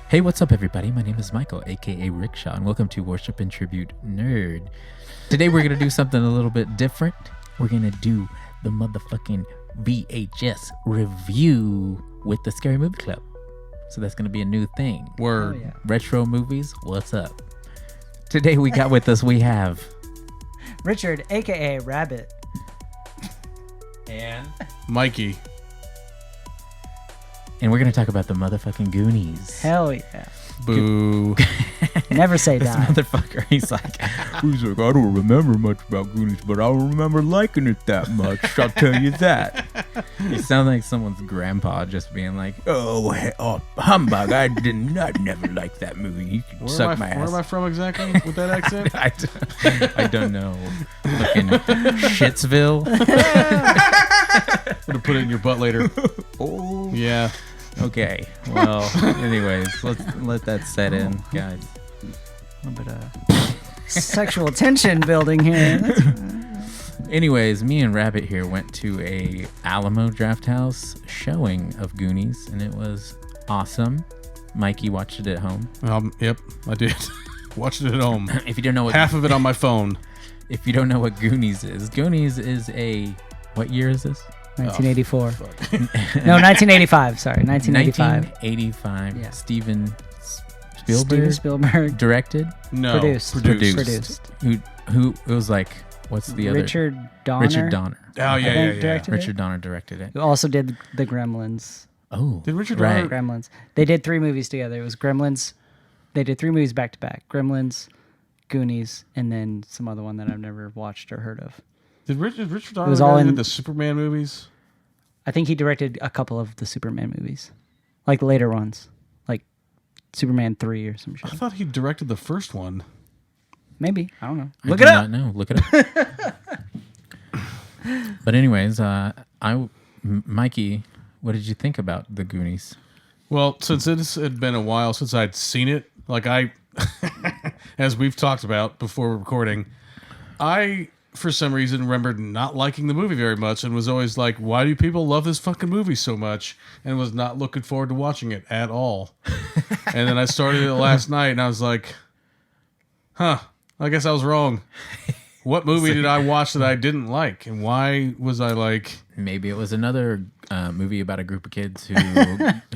Hey, what's up, everybody? My name is Michael, aka Rickshaw, and welcome to Worship and Tribute Nerd. Today, we're going to do something a little bit different. We're going to do the motherfucking VHS review with the Scary Movie Club. So that's going to be a new thing. Word. Oh, yeah. Retro movies, what's up? Today, we have Richard, aka Rabbit. and Mikey. we're going to talk about the motherfucking Goonies. Hell yeah. Boo. Never say This die. motherfucker, he's like, I don't remember much about Goonies, but I remember liking it that much. I'll tell you that. You sound like someone's grandpa just being like, oh, humbug, I never liked that movie. You can suck my ass. Where am I from exactly with that accent? I don't know. Fucking Shitsville. I'm going to put it in your butt later. Oh. Yeah. Okay. Well, anyways, let's let that set in, guys. A little bit of sexual tension building here. Anyways, me and Rabbit here went to a Alamo Drafthouse showing of Goonies, and it was awesome. Mikey watched it at home. Yep, I did. Watched it at home. If you don't know what Half of it on my phone. if you don't know what Goonies is a what year is this? 1984. No, 1985. Sorry, 1985. 1985. Yeah. Steven Steven Spielberg. Directed. No. Produced. Who it was like? What's the other? Richard Donner. Richard Donner. Oh, yeah. Directed Richard it? Donner directed it. Who also did the Gremlins. Oh, Did Richard right. Donner? Gremlins. They did 3 movies together. It was Gremlins. They did 3 movies back to back. Gremlins, Goonies, and then some other one that I've never watched or heard of. Did Richard Donner was all in- the Superman movies? I think he directed a couple of the Superman movies, like the later ones, like Superman 3 or some shit. I thought he directed the first one. Maybe, I don't know. I Look do it up. Not know. Look it up. But anyways, Mikey, what did you think about the Goonies? Well, since it had been a while since I'd seen it, like as we've talked about before recording, I, for some reason, remembered not liking the movie very much and was always like, why do people love this fucking movie so much? And was not looking forward to watching it at all. And then I started it last night and I was like, I guess I was wrong. What movie did I watch that I didn't like? And why was I like... Maybe it was another movie about a group of kids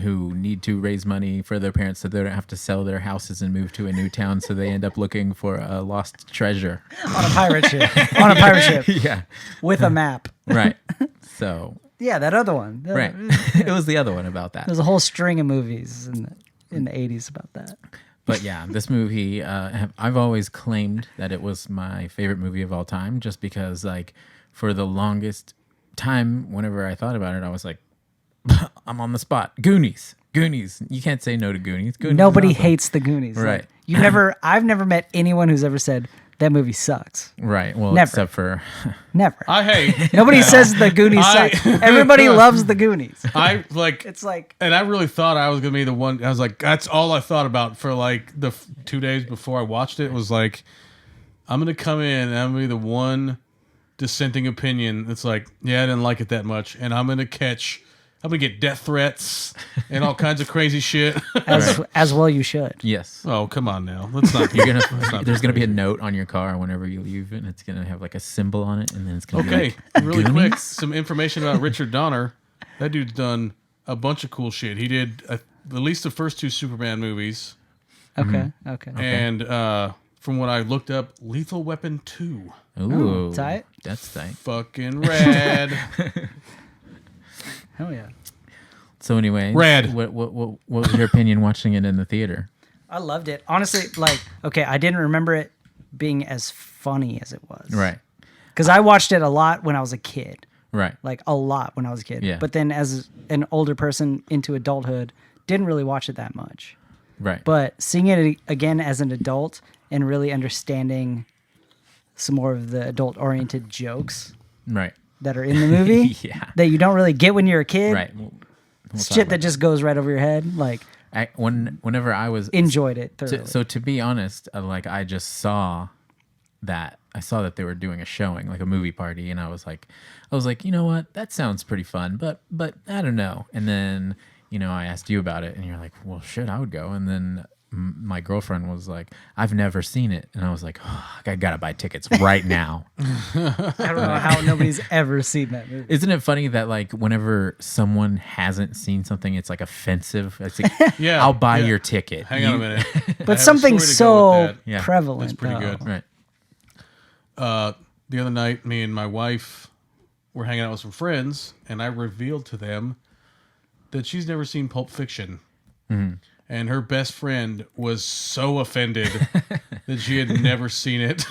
who need to raise money for their parents so they don't have to sell their houses and move to a new town, so they end up looking for a lost treasure. On a pirate ship. On a pirate ship. Yeah. With a map. Right. So... Yeah, that other one. Right. It was the other one about that. There's a whole string of movies in the 80s about that. But yeah, this movie, I've always claimed that it was my favorite movie of all time, just because, like, for the longest time, whenever I thought about it, I was like, I'm on the spot. Goonies. You can't say no to Goonies. Goonies Nobody is awesome. hates the Goonies. Right. Like, I've never met anyone who's ever said that movie sucks. Right. Well, Never. except for Never. I hate... Nobody says the Goonies suck. Everybody loves the Goonies. I, like... It's like... And I really thought I was going to be the one. I was like, that's all I thought about for like the 2 days before I watched it was like, I'm going to come in and I'm going to be the one dissenting opinion that's like, yeah, I didn't like it that much. And I'm going to get death threats and all kinds of crazy shit. As well you should. yes. Oh, come on now. Let's not. There's gonna be a note on your car whenever you leave, and it's gonna have like a symbol on it, and then it's gonna be Okay, like, really Goonies? quick, some information about Richard Donner. That dude's done a bunch of cool shit. He did at least the first 2 Superman movies. Okay. And from what I looked up, Lethal Weapon 2. Ooh, tight. That's tight. Fucking rad. Hell yeah. So anyway, Rad. What was your opinion watching it in the theater? I loved it. Honestly, like, okay, I didn't remember it being as funny as it was. Right. Because I watched it a lot when I was a kid. Right. Like, a lot when I was a kid. Yeah. But then as an older person into adulthood, didn't really watch it that much. Right. But seeing it again as an adult and really understanding some more of the adult-oriented jokes right. that are in the movie Yeah. that you don't really get when you're a kid. Right. We'll talk Shit about that just goes right over your head. Like, whenever I was enjoyed it thoroughly. so to be honest, like I just saw that they were doing a showing, like a movie party, and I was like, you know what, that sounds pretty fun, but I don't know. And then I asked you about it, and you're like, well, shit, I would go. And then my girlfriend was like, I've never seen it. And I was like, oh, I got to buy tickets right now. I don't know how nobody's ever seen that movie. Isn't it funny that like whenever someone hasn't seen something, it's like offensive? It's like, Yeah, I'll buy yeah. your ticket. Hang on a minute. I have But a something story to go with so that. Yeah. prevalent. That's pretty though. good. Right. The other night, me and my wife were hanging out with some friends, and I revealed to them that she's never seen Pulp Fiction. Mm-hmm. And her best friend was so offended that she had never seen it.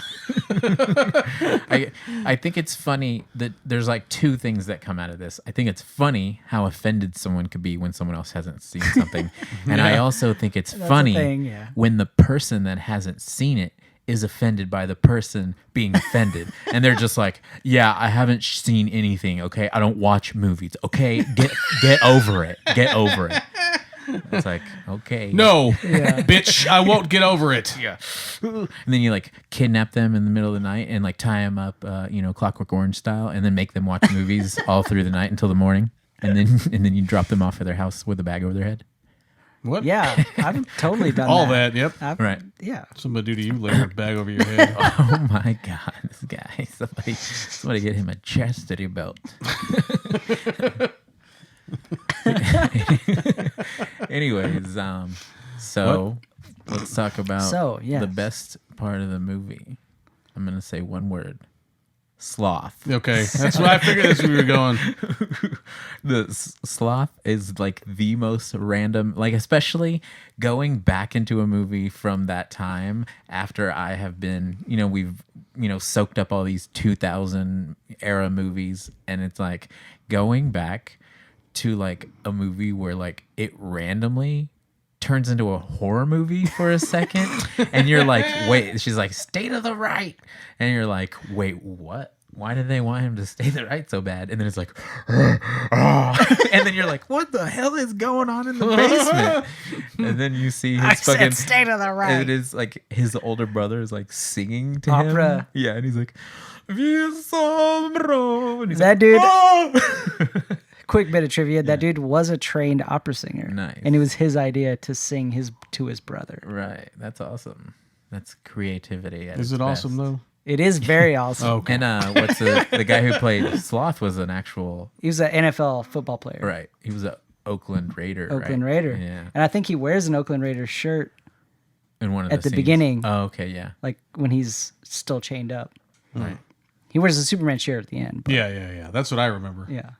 I think it's funny that there's like two things that come out of this. I think it's funny how offended someone could be when someone else hasn't seen something. And I also think it's funny thing, yeah. when the person that hasn't seen it is offended by the person being offended. And they're just like, yeah, I haven't seen anything, okay? I don't watch movies, okay? Get over it. Get over it. It's like, okay. No, bitch, I won't get over it. Yeah. And then you like kidnap them in the middle of the night and like tie them up, Clockwork Orange style, and then make them watch movies all through the night until the morning. And then you drop them off at their house with a bag over their head. What? Yeah, I've totally done All that, yep. Right. Yeah. Somebody do to you later, bag over your head. Oh my God, this guy. Somebody get him a chastity belt. Anyways, so let's talk about yes. the best part of the movie. I'm gonna say one word: sloth. Okay, that's what I figured that's where we were going. The sloth is like the most random, like especially going back into a movie from that time after I have been, we've soaked up all these 2000 era movies, and it's like going back to like a movie where like it randomly turns into a horror movie for a second, and you're like, wait, she's like, stay to the right, and you're like, wait, what? Why did they want him to stay to the right so bad? And then it's like, and then you're like, what the hell is going on in the basement? And then you see his fucking stay to the right. It is like his older brother is like singing to Opera. him. Yeah, and he's like, "Vi sombro," and he's That like, dude- "Oh!" Quick bit of trivia: that dude was a trained opera singer. Nice. And it was his idea to sing to his brother. Right, that's awesome. That's creativity. Is it awesome though? It is very awesome. Okay. And what's the guy who played Sloth was an actual He was an NFL football player. right. He was a Oakland Raider. Oakland right? Raider. Yeah. And I think he wears an Oakland Raider shirt In one of at the scenes. beginning. Oh, okay, yeah. like when he's still chained up. Right. He wears a Superman shirt at the end. But Yeah. That's what I remember. yeah.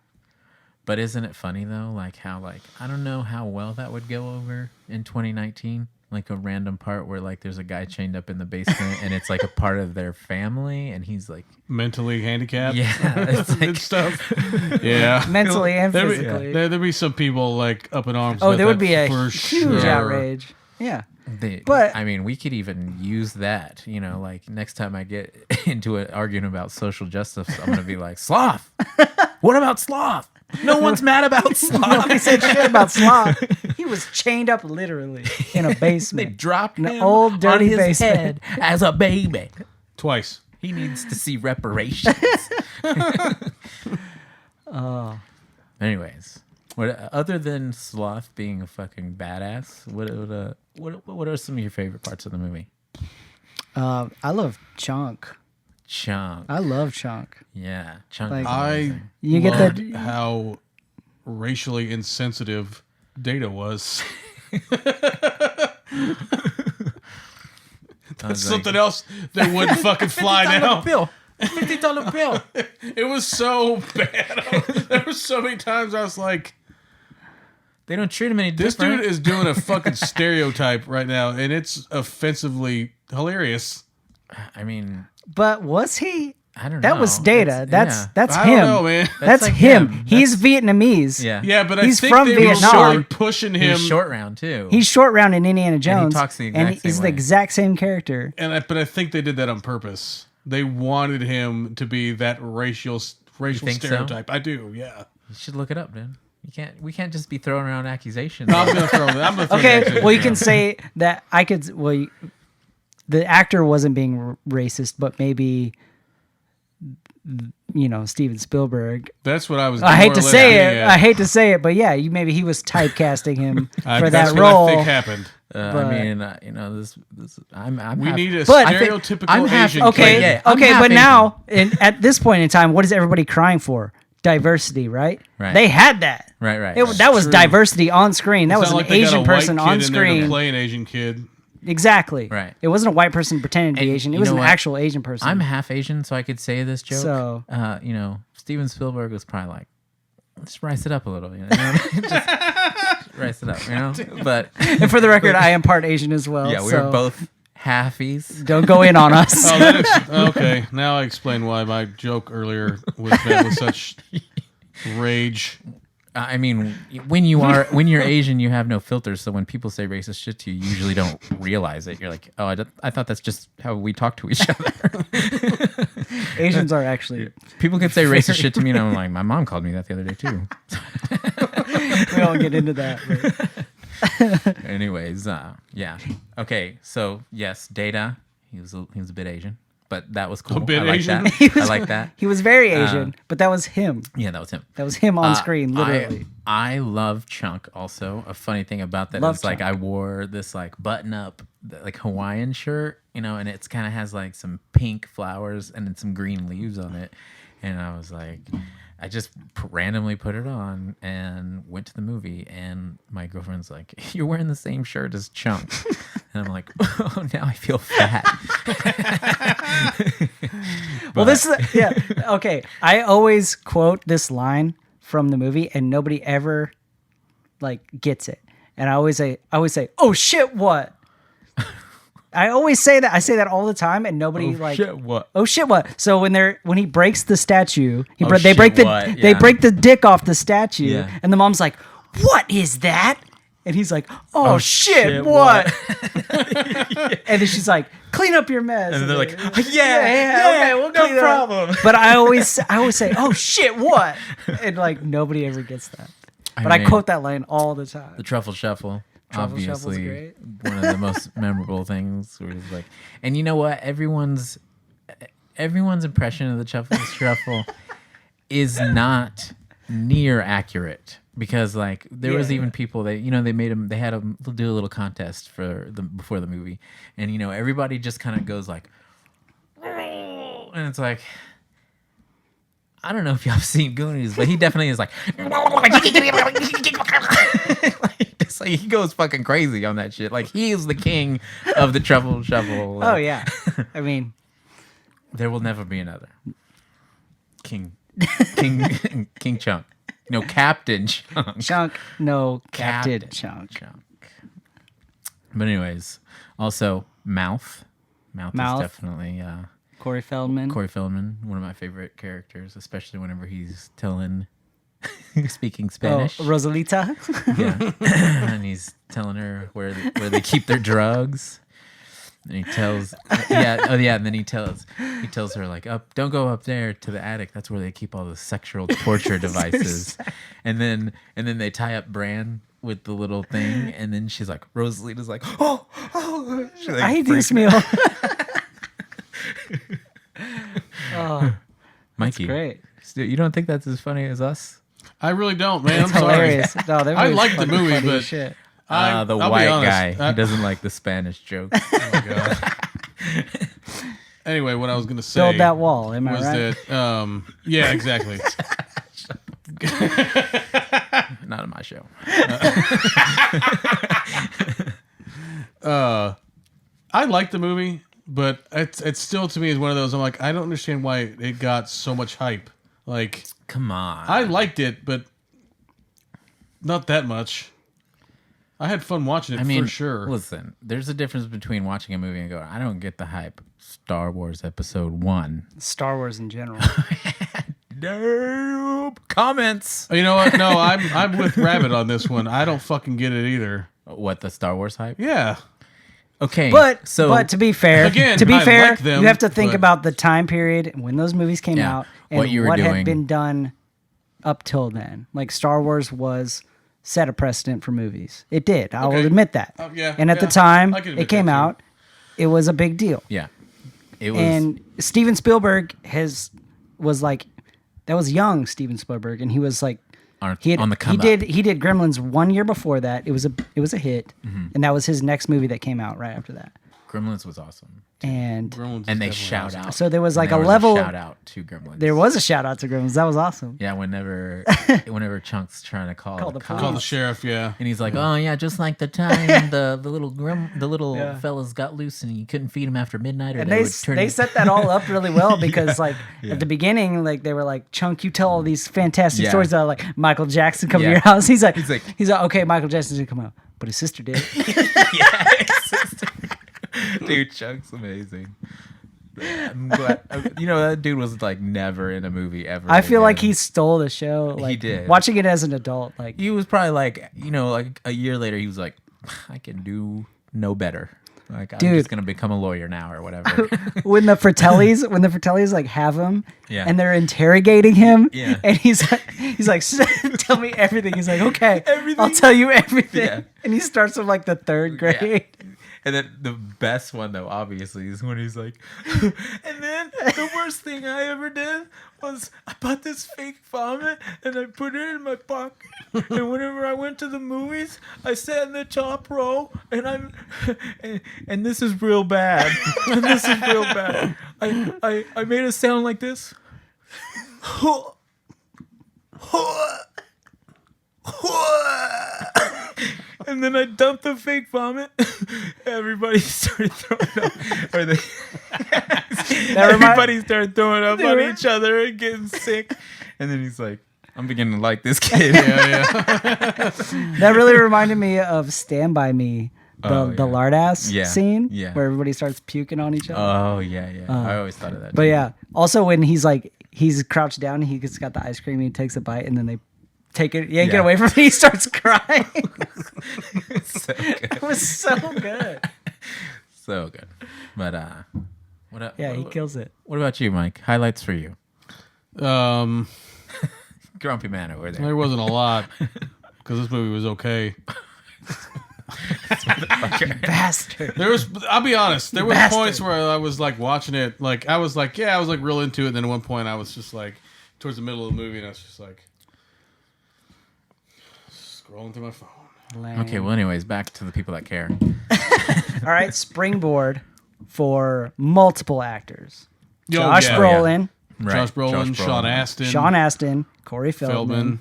But isn't it funny though, like how like I don't know how well that would go over in 2019. Like a random part where like there's a guy chained up in the basement and it's like a part of their family and he's like Mentally handicapped. yeah, it's and like, stuff. Yeah. Mentally and There'd be- physically. There'd be some people like up in arms. Oh, about there would that be a for huge sure. outrage. Yeah. they, But- I mean, we could even use that, like next time I get into an argument about social justice, I'm gonna be like, Sloth. What about Sloth? No one's mad about Sloth. Nobody said shit about Sloth. He was chained up literally in a They basement. dropped An him old on dirty his basement. head as a baby. Twice. He needs to see reparations. Anyways, what other than Sloth being a fucking badass? What are some of your favorite parts of the movie? I love Chunk. Chunk. I love Chunk. Yeah, Chunk. Like- is I amazing. You get loved that- how racially insensitive Data was. I was like, Something else that wouldn't fucking fly now. bill. $50 bill. It was so bad. There were so many times I was like, They don't treat him any this different. dude is doing a fucking stereotype right now, and it's offensively hilarious. I mean, But was he? I don't know. That was Data. That's I him. don't know, man. That's like him. him. He's Vietnamese. Yeah. Yeah, but I He's think from they Vietnam. were pushing He him. was short round too. He's short round in Indiana Jones. talks the exact same he's the way. exact same character. But I think they did that on purpose. They wanted him to be that racial think so? stereotype. I do, yeah. You should look it up, dude. We can't just be throwing around accusations. No, I'm gonna throw that. I'm gonna throw Okay, that well you can say that I could. The actor wasn't being racist, but maybe Steven Spielberg. That's what I was. I hate to say it. At. I hate to say it, but yeah, maybe he was typecasting him for that's that what role. I think happened. We need a but stereotypical I'm half- Asian. Okay, kid. yeah, I'm okay, half but Asian. now, at this point in time, what is everybody crying for? Diversity, right? Right. They had that. Right. That was true. diversity on screen. That It's was not an like they got Asian a white person kid on in there to screen. play an Asian kid. Exactly. Right. It wasn't a white person pretending to be And Asian. It you was know an what? actual Asian person. I'm half Asian, so I could say this joke. So- Steven Spielberg was probably like, let's rice it up a little, just rice it up, But and for the record, I am part Asian as well. yeah, we're so both halfies. Don't go in on us. Okay, now I explain why my joke earlier was met with such rage. I mean, when you're Asian, you have no filters. So when people say racist shit to you, you usually don't realize it. You're like, oh, I thought that's just how we talk to each other. Asians are actually. People can say racist shit to me, and I'm like, my mom called me that the other day too. We don't get into that. But. Anyways, yeah. Okay, so yes, Data. He was a bit Asian, but that was cool. A bit I like Asian? that. I like that. He was very Asian, but that was him. Yeah, that was him. That was him on screen, literally. I love Chunk. Also, a funny thing about that Love is like Chunk. I wore this like button up like Hawaiian shirt, and it's kind of has like some pink flowers and then some green leaves on it, and I was like, I just randomly put it on and went to the movie, and my girlfriend's like, "You're wearing the same shirt as Chunk," and I'm like, "Oh, now I feel fat." Well, this is okay. I always quote this line from the movie, and nobody ever like gets it. And I always say, "Oh shit, what?" I always say that. I say that all the time, and nobody what? Oh shit, what? So when he breaks the statue, they shit, break the what? they Yeah. break the dick off the statue, Yeah. and the mom's like, "What is that?" And he's like, "Oh, shit, shit, what?" And then she's like, "Clean up your mess." And they're like, okay, we'll no clean it up." problem. But I always say, "Oh shit, what?" And like nobody ever gets that. But I mean, quote that line all the time. the truffle shuffle. Truffle shuffle's Obviously, great. one of the most memorable things. Where it's like, and you know what? Everyone's impression of the truffle shuffle is not near accurate, because like there was even people that they made them. They had them do a little contest before the movie, and everybody just kind of goes like, and it's like, I don't know if y'all have seen Goonies, but he definitely is like, just like he goes fucking crazy on that shit. Like he is the king of the truffle shuffle. Oh yeah, I mean, There will never be another King Chunk. No, Captain Chunk. Chunk, no, Captain Chunk. But anyways, also Mouth. Mouth Mouth. is definitely Corey Feldman. Corey Feldman, one of my favorite characters, especially whenever he's speaking Spanish. Oh, Rosalita. Yeah, and he's telling her where they keep their drugs. And he tells, and then he tells her like, don't go up there to the attic. That's where they keep all the sexual torture devices. And then they tie up Bran with the little thing, and then she's like, Rosalita's like, oh, she's like, I hate this meal. Oh, Mikey, great. You don't think that's as funny as us? I really don't, man. It's I'm sorry. hilarious. No, that I movie's like the fucking movie, funny as but shit. The I'll be white honest. guy. He doesn't like the Spanish jokes. Oh my God. Anyway, what I was going to say Build that wall. Am I was right? that, yeah, exactly. Not on my show. I like the movie, but it's still to me is one of those. I'm like, I don't understand why it got so much hype. Like, Come on. I liked it, but not that much. I had fun watching it for sure. Listen, there's a difference between watching a movie and going, I don't get the hype. Star Wars Episode 1. Star Wars in general. Nope. Comments. You know what? No, I'm with Rabbit on this one. I don't fucking get it either. What, the Star Wars hype? Yeah. Okay. But so to be fair, Again, I like them, you have to think but- about the time period when those movies came Yeah, out and what you were what doing. had been done up till then. Like Star Wars set a precedent for movies. It did. I will Okay. admit that. Yeah, and at the yeah, time I can admit it came that too. out, it was a big deal. yeah, it was. And Steven Spielberg has was like, that was young Steven Spielberg, and he was like, On the come he up. did Gremlins 1 year before that. It was a hit, and that was his next movie that came out right after that. Gremlins was awesome. And Gremlins is And they definitely shout awesome. out. so there was like And a there level. shout out to Gremlins. There was a shout out to Gremlins. That was awesome. Yeah, whenever Chunk's trying to call the the police. Call the cops. sheriff, yeah. And he's like, "Oh yeah, just like the time the little Yeah. fellas got loose and you couldn't feed them after midnight, or And they they would turn." they set that all up really well because like Yeah. at the beginning, like they were like, Chunk, you tell all these fantastic Yeah. stories about like Michael Jackson come to Yeah. your house. He's like, He's like- okay, Michael Jackson didn't come out, but his sister did. Yeah, dude, Chunk's amazing. I'm glad, that dude was like never in a movie ever. I feel like again. he stole the show. Like did. watching it as an adult, like He was probably like, like a year later, he was like, I can do no better. Like, I'm Dude. just gonna become a lawyer now or whatever. when the Fratellis like have him Yeah. and they're interrogating him, Yeah. and he's like, tell me everything. He's like, okay, Everything. I'll tell you everything. Yeah. And he starts with like the third grade. And then the best one though, obviously, is when he's like, and then the worst thing I ever did was I bought this fake vomit and I put it in my pocket. And whenever I went to the movies, I sat in the top row and and this is real bad. And this is real bad. I made a sound like this. And then I dumped the fake vomit. Everybody started throwing up. Everybody started throwing up on each other and getting sick. And then he's like, I'm beginning to like this kid. That really reminded me of Stand By Me, the lard ass Yeah. scene Yeah. where everybody starts puking on each other. Oh, yeah. I always thought of that. But yeah, also when he's crouched down, and he's got the ice cream, he takes a bite, and then they take it, yank it Yeah. away from him, he starts crying. It's so good. It was so good. So good. But, what Yeah, he kills it. What about you, Mike? Highlights for you. Grumpy man over there. There wasn't a lot because this movie was okay. Bastard. I'll be honest, there was Bastard. points where I was like watching it, like I was like real into it. And then at one point I was just like towards the middle of the movie, and I was just like scrolling through my phone. Lame. Okay, well, anyways, back to the people that care. All right, springboard for multiple actors. Oh, Josh yeah. Brolin, Right. Josh Brolin, Sean Astin, Sean Astin, Corey Feldman. Feldman.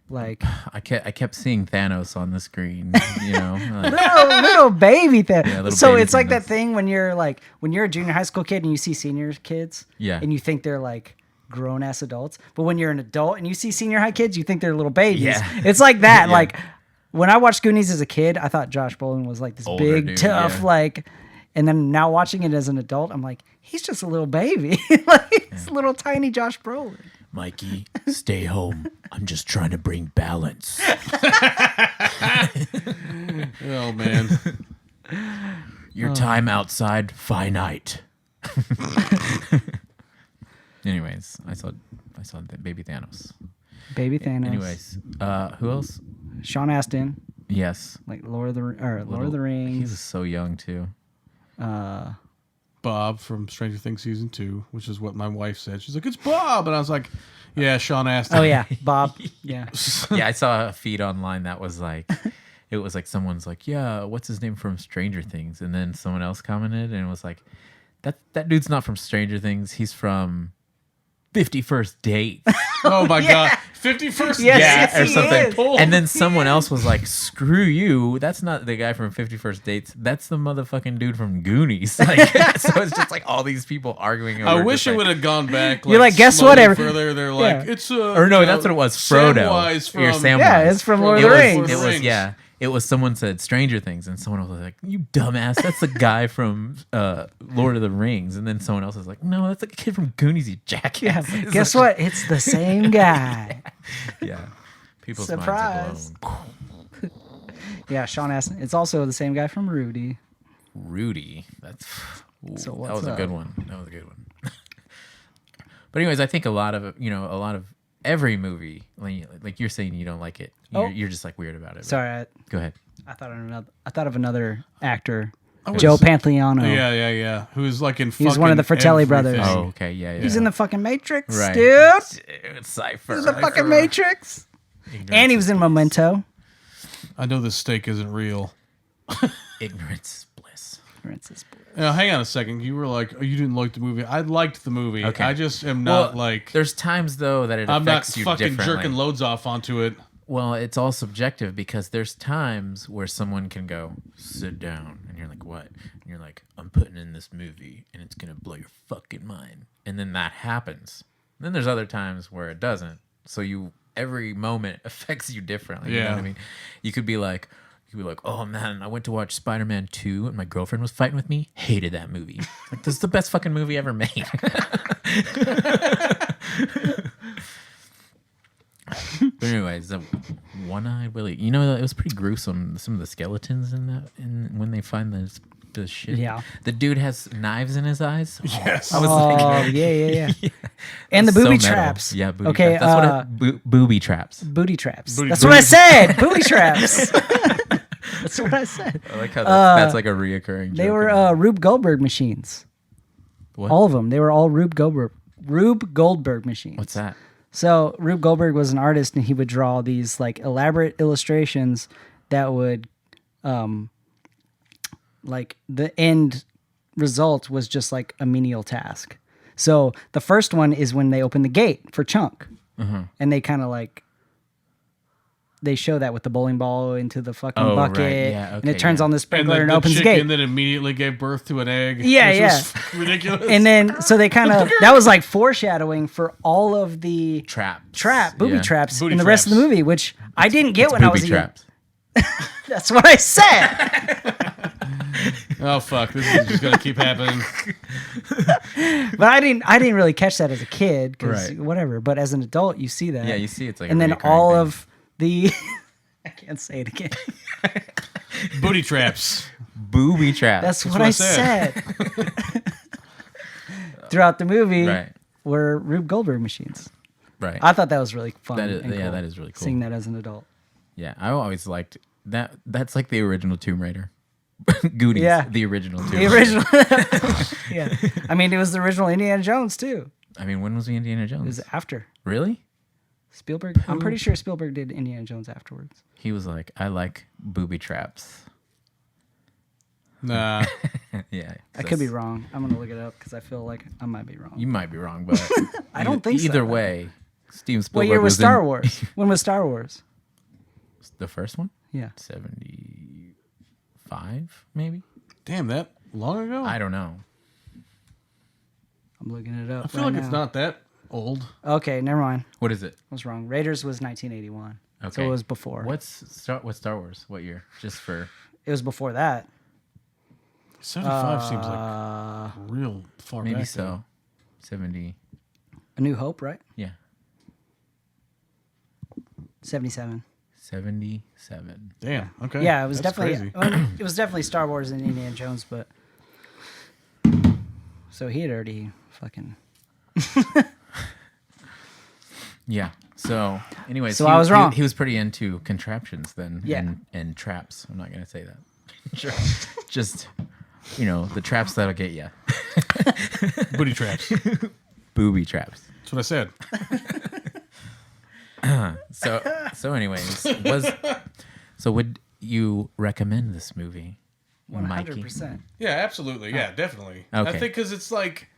Like I kept seeing Thanos on the screen, like, little baby thing. Yeah, little So baby it's like that Thanos. thing when you're a junior high school kid and you see senior kids, Yeah. and you think they're like grown ass adults, but when you're an adult and you see senior high kids, you think they're little babies. Yeah. It's like that. Yeah. Like when I watched Goonies as a kid, I thought Josh Brolin was like this Older big, dude, tough, yeah. and then now watching it as an adult, I'm like, he's just a little baby, like it's little tiny Josh Brolin. Mikey, stay home. I'm just trying to bring balance. Oh man, Your time outside finite. Anyways, I saw baby Thanos. Baby Thanos. Anyways, who else? Sean Astin, Yes. like Lord of the Rings. He was so young too. Bob from Stranger Things season 2, which is what my wife said. She's like, "It's Bob," and I was like, "Yeah, Sean Astin." Oh yeah, Bob. Yeah. Yeah, I saw a feed online that was like, it was like someone's like, yeah, what's his name from Stranger Things? And then someone else commented and it was like, that dude's not from Stranger Things. He's from 51st Date. Oh my god, 51st. Yes, or he something. is. And then someone else was like, screw you. That's not the guy from 51st Dates. That's the motherfucking dude from Goonies. Like, so it's just like all these people arguing over I wish just it like- would have gone back. You're like, guess slowly what, every- Further, they're like, Yeah. it's Or no, that's what it was. Frodo. Samwise Or from Samwise. Yeah, it's from Lord of the Rings. It was, yeah. It was someone said Stranger Things, and someone else was like, "You dumbass, that's the guy from Lord of the Rings." And then someone else was like, "No, that's the kid from Goonies, you jackass." Yeah. It's Guess like- what? It's the same guy. Yeah, people's Surprise. minds are blown. Yeah, Sean Astin. It's also the same guy from Rudy. Rudy, that's ooh, So that what's was a up? good one. That was a good one. But anyways, I think a lot of every movie, like you're saying, you don't like it. You're just like weird about it. But Sorry, go ahead. I thought of another actor Joe Pantoliano. Yeah. Who's like in He's one of the Fratelli everything. brothers. Oh, okay, yeah. He's in the fucking Matrix, right. dude. Cypher. He's in the fucking Matrix. And he was in Memento. I know this steak isn't real. Ignorance is bliss. Now, hang on a second. You were like, oh, you didn't like the movie. I liked the movie. Okay. I just am not like... There's times, though, that it I'm not affects you fucking differently. jerking loads off onto it. Well, it's all subjective because there's times where someone can go, sit down, and you're like, what? And you're like, I'm putting in this movie, and it's going to blow your fucking mind. And then that happens. Then there's other times where it doesn't. So every moment affects you differently. You know what I mean? You could be like, oh man, I went to watch Spider-Man 2 and my girlfriend was fighting with me. Hated that movie. Like, this is the best fucking movie ever made. But anyways, One-Eyed Willie. You know, it was pretty gruesome. Some of the skeletons when they find the shit. Yeah. The dude has knives in his eyes. Yes. I was Yeah. And the booby so metal. traps. Yeah, booby Okay, traps. That's booby traps. Booty traps. Booty That's traps. what I said. Booty traps. That's what I said. I like how that's like a reoccurring joke. They were Rube Goldberg machines. What? All of them. They were all Rube Goldberg machines. What's that? So Rube Goldberg was an artist, and he would draw these like elaborate illustrations that would, like the end result was just like a menial task. So the first one is when they open the gate for Chunk, and they kind of like they show that with the bowling ball into the fucking bucket, right. Yeah, and it okay, turns yeah. on the sprinkler and the opens the chicken gate. that immediately gave birth to an egg. Yeah, which yeah. was ridiculous. And then, so they kind of, that was like foreshadowing for all of the booby traps Booty in the rest of the traps. movie, which I didn't get when I was Booby a young. traps. That's what I said. Oh fuck! This is just gonna keep happening. But I didn't really catch that as a kid, because Right. whatever. But as an adult, you see that. Yeah, you see it's like and a then reoccurring all thing. of the, I can't say it again. Booty traps. Booby traps. That's what I said. Throughout the movie, right. were Rube Goldberg machines. Right. I thought that was really fun. That is- and yeah, cool, that is really cool. Seeing that as an adult. Yeah, I always liked that. That's like the original Tomb Raider. Goonies. Yeah. The original Tomb The Raider. original. Yeah. I mean, it was the original Indiana Jones, too. I mean, when was the Indiana Jones? It was after Really? Spielberg. I'm pretty sure Spielberg did Indiana Jones afterwards. He was like, I like booby traps. Nah. Yeah. I could be wrong. I'm going to look it up because I feel like I might be wrong. You might be wrong, but I don't think so. either way, Steven What Spielberg year was in Star Wars? When was Star Wars? the first one. Yeah. 75, maybe. Damn, that long ago? I don't know. I'm looking it up. I feel like it's not that old. Okay, never mind. What is it? I was wrong. Raiders was 1981. Okay. So it was before. What's Star Wars? What year? Just for It was before that. 75 seems like real far maybe back. so. 70. A New Hope, right? Yeah. 77. 77. Damn. Okay. Yeah, it was That's definitely crazy. it was definitely Star Wars and Indiana Jones, but so he had already fucking Yeah. So, anyways, So I was wrong. He was pretty into contraptions then, Yeah. and traps. I'm not gonna say that. Just the traps that'll get you. Booty traps. Booby traps. That's what I said. So anyways, would you recommend this movie, Mikey? 100%. Yeah, absolutely. Yeah, definitely. I Okay. think because it's like,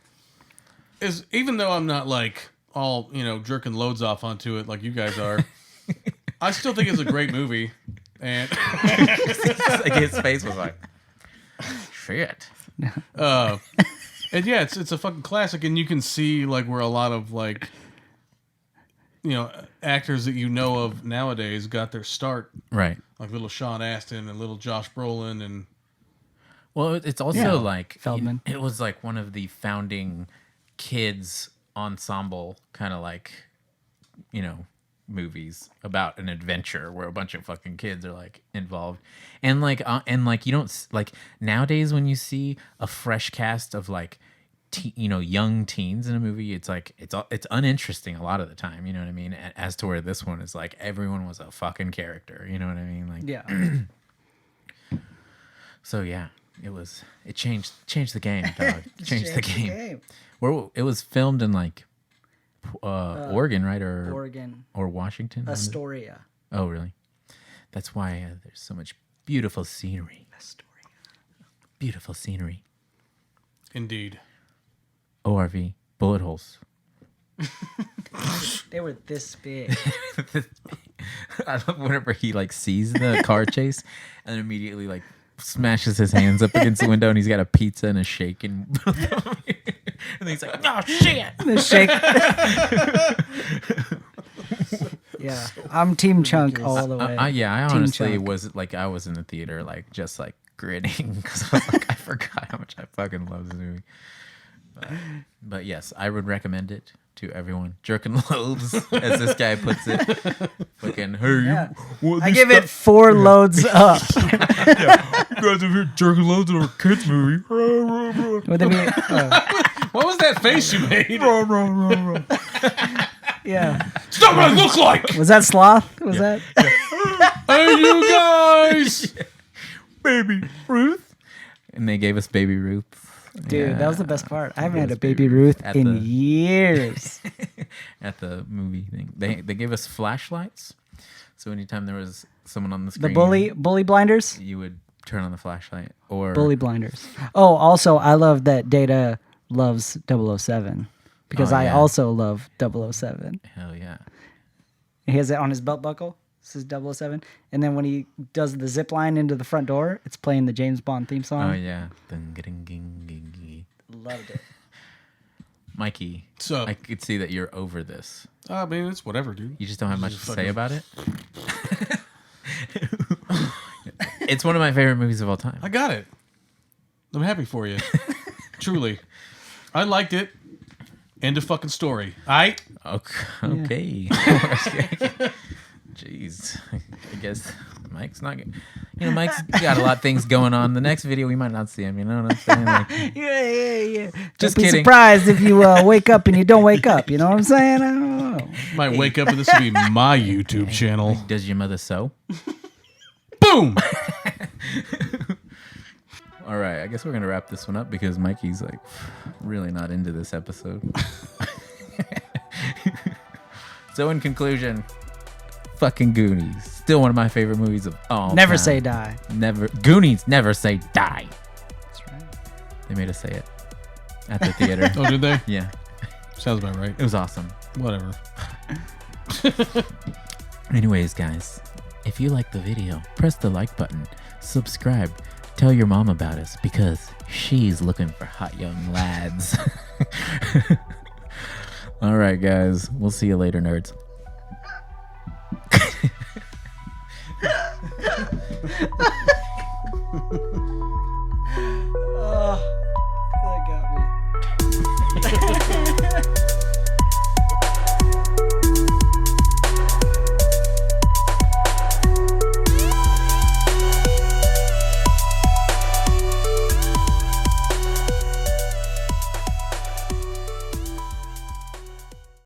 even though I'm not like all jerking loads off onto it like you guys are, I still think it's a great movie. And Like his face was like, shit. and yeah, it's a fucking classic, and you can see like where a lot of like actors that of nowadays got their start, Right. like little Sean Astin and little Josh Brolin and. Well, it's also Yeah. like Feldman. It was like one of the founding kids ensemble kind of like, movies about an adventure where a bunch of fucking kids are like involved, and like you don't like nowadays when you see a fresh cast of like young teens in a movie, it's like it's uninteresting a lot of the time. You know what I mean? As to where this one is like everyone was a fucking character. You know what I mean? Like Yeah. So yeah, It changed the game, dog. Changed the game. Where it was filmed in like Oregon, right? Or Oregon or Washington? Astoria. Oh, really? That's why there's so much beautiful scenery. Astoria. Beautiful scenery. Indeed. ORV. Bullet holes. They were this big. I love whenever he like sees the car chase and then immediately like smashes his hands up against the window and he's got a pizza and a shake and then he's like, oh shit. The shake. Yeah, I'm Team Chunk all the way. I Team honestly Chunk. was like, I was in the theater like just like grinning because I was like, I forgot how much I fucking love this movie. But yes, I would recommend it to everyone. Jerking loads, as this guy puts it. Fucking, hey, Yeah. you, I give it 4 loads up. You guys are here jerking loads in a kids movie. Would they be, What was that face you made? yeah. It's not what I look like. Was that Sloth? Was that? Hey, you guys. Baby Ruth. And they gave us Baby Ruth. Dude, Yeah. that was the best part. I haven't had Yes, a Baby Ruth at in the- years. At the movie thing. They gave us flashlights. So anytime there was someone on the The screen, bully blinders? you would turn on the flashlight. Or Bully blinders. Oh, also, I love that Data loves 007 because Oh, I yeah. also love 007. hell yeah. He has it on his belt buckle. This is 007. And then when he does the zip line into the front door, it's playing the James Bond theme song. Oh yeah. Ding-a-ding-ging-ging-ging. Loved it. Mikey, So, I could see that you're over this. I mean, it's whatever, dude. You just don't have much Just to say fucking- about it. It's one of my favorite movies of all time. I got it. I'm happy for you. Truly. I liked it. End of fucking story. Okay. Jeez. I guess Mike's not good. You know, Mike's got a lot of things going on. The next video, we might not see him. You know what I'm saying? Like, Yeah. Just Don't be kidding. surprised if you wake up and you don't wake up. You know what I'm saying? I don't know. Might wake up and this will be my YouTube channel. does your mother sew? Boom! All right. I guess we're going to wrap this one up because Mikey's like really not into this episode. So in conclusion, fucking Goonies. Still one of my favorite movies of all Never time. say die. Never. Goonies never say die. That's right. They made us say it at the theater. Oh, did they? Yeah. Sounds about right. It was awesome. Whatever. Anyways, guys, if you like the video, press the like button, subscribe, tell your mom about us because she's looking for hot young lads. All right, guys. We'll see you later, nerds.